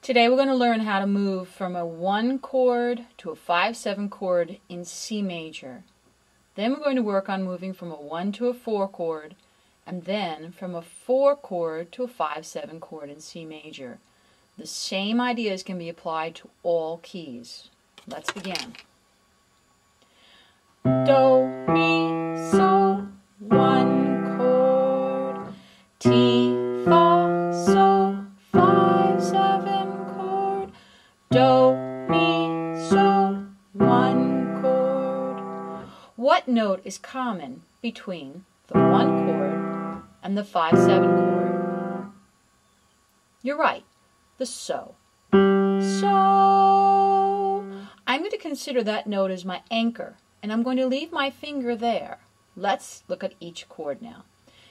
Today we're going to learn how to move from a 1 chord to a 5/7 chord in C major. Then we're going to work on moving from a 1 to a 4 chord, and then from a 4 chord to a 5/7 chord in C major. The same ideas can be applied to all keys. Let's begin. Do, mi, so, 1 chord. Ti, fa, so, 5/7 chord. Do, mi, so, 1 chord. What note is common between the 1 chord and the 5/7 chord? You're right, the so. So, I'm going to consider that note as my anchor, and I'm going to leave my finger there. Let's look at each chord now.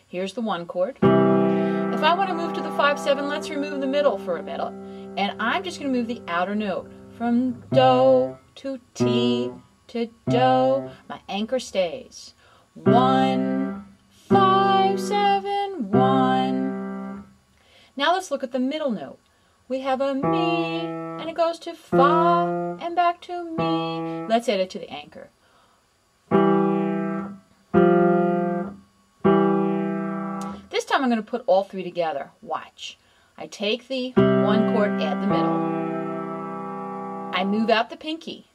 Here's the 1 chord. If I want to move to the 5/7, let's remove the middle for a minute. And I'm just going to move the outer note from do to ti to do. My anchor stays. 1, 5/7, 1. Now let's look at the middle note. We have a mi, and it goes to fa, and back to mi. Let's add it to the anchor. This time I'm going to put all three together. Watch. I take the 1 chord, add the middle. I move out the pinky,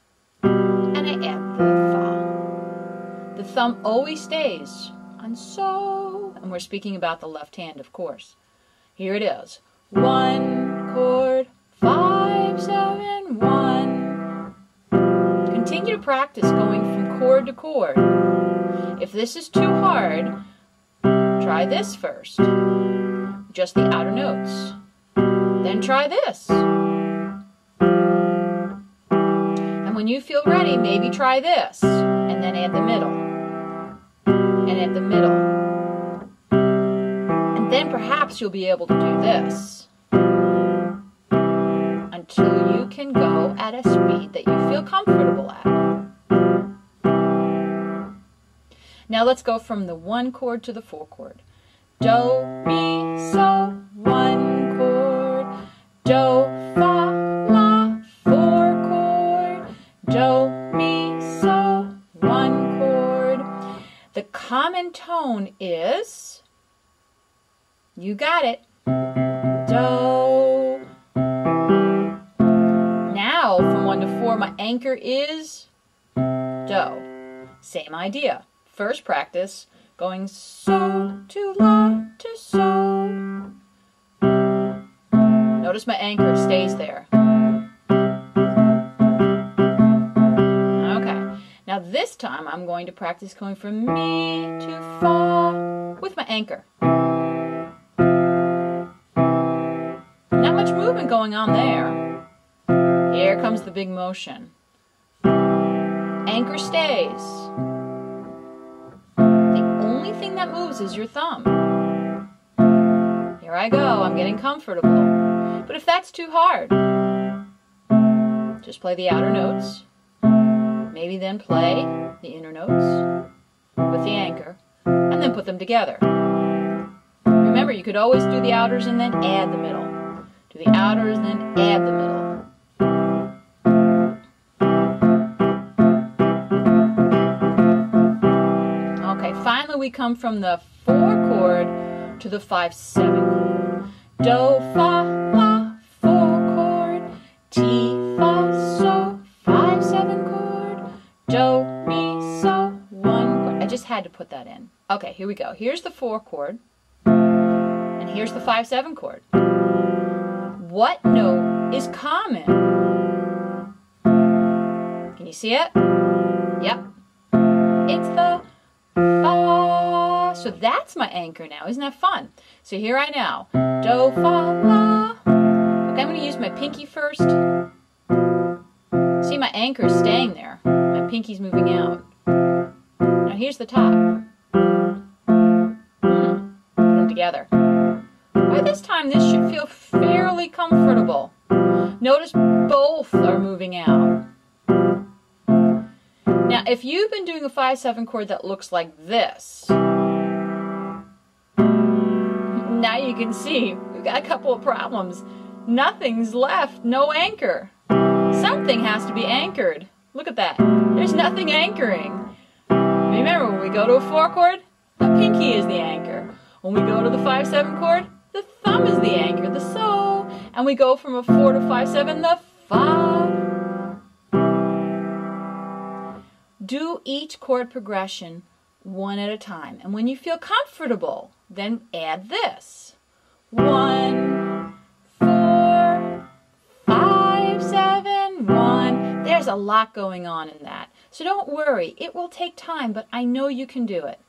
and I add the thumb. The thumb always stays on so, and we're speaking about the left hand, of course. Here it is. 1 chord, 5/7, 1. Continue to practice going from chord to chord. If this is too hard, try this first. Just the outer notes. Then try this. And when you feel ready, maybe try this. And then add the middle. And add the middle. And then perhaps you'll be able to do this. Until you can go at a speed that you feel comfortable at. Now let's go from the 1 chord to the 4 chord. Do, mi, so, 1 chord. Do, fa, la, 4 chord. Do, mi, so, 1 chord. The common tone is, you got it, do. Now from 1 to 4, my anchor is do. Same idea. First practice, going so to la to so. Notice my anchor stays there. Okay, now this time I'm going to practice going from mi to fa with my anchor. Not much movement going on there. Here comes the big motion. Anchor stays. Thing that moves is your thumb. Here I go, I'm getting comfortable. But if that's too hard, just play the outer notes, maybe then play the inner notes with the anchor, and then put them together. Remember, you could always do the outers and then add the middle. Do the outers and then add the middle. Finally, we come from the 4 chord to the 5/7 chord. Do, fa, la, 4 chord. Ti, fa, so, 5/7 chord. Do, mi, so, 1 chord. I just had to put that in. Okay, here we go. Here's the 4 chord, and here's the 5/7 chord. What note is common? Can you see it? Yep. It's the fa. So that's my anchor now. Isn't that fun? So here I now. Do, fa, la. Okay, I'm going to use my pinky first. See, my anchor is staying there. My pinky's moving out. Now here's the top. Put them together. By this time, this should feel fairly comfortable. Notice both are moving out. Now, if you've been doing a 5/7 chord that looks like this, now you can see we've got a couple of problems. Nothing's left, no anchor. Something has to be anchored. Look at that. There's nothing anchoring. Remember, when we go to a 4 chord, the pinky is the anchor. When we go to the 5-7 chord, the thumb is the anchor, the so. And we go from a 4 to 5-7, the fa. Do each chord progression one at a time. And when you feel comfortable, then add this. 1, 4, 5, 7, 1. There's a lot going on in that. So don't worry, it will take time, but I know you can do it.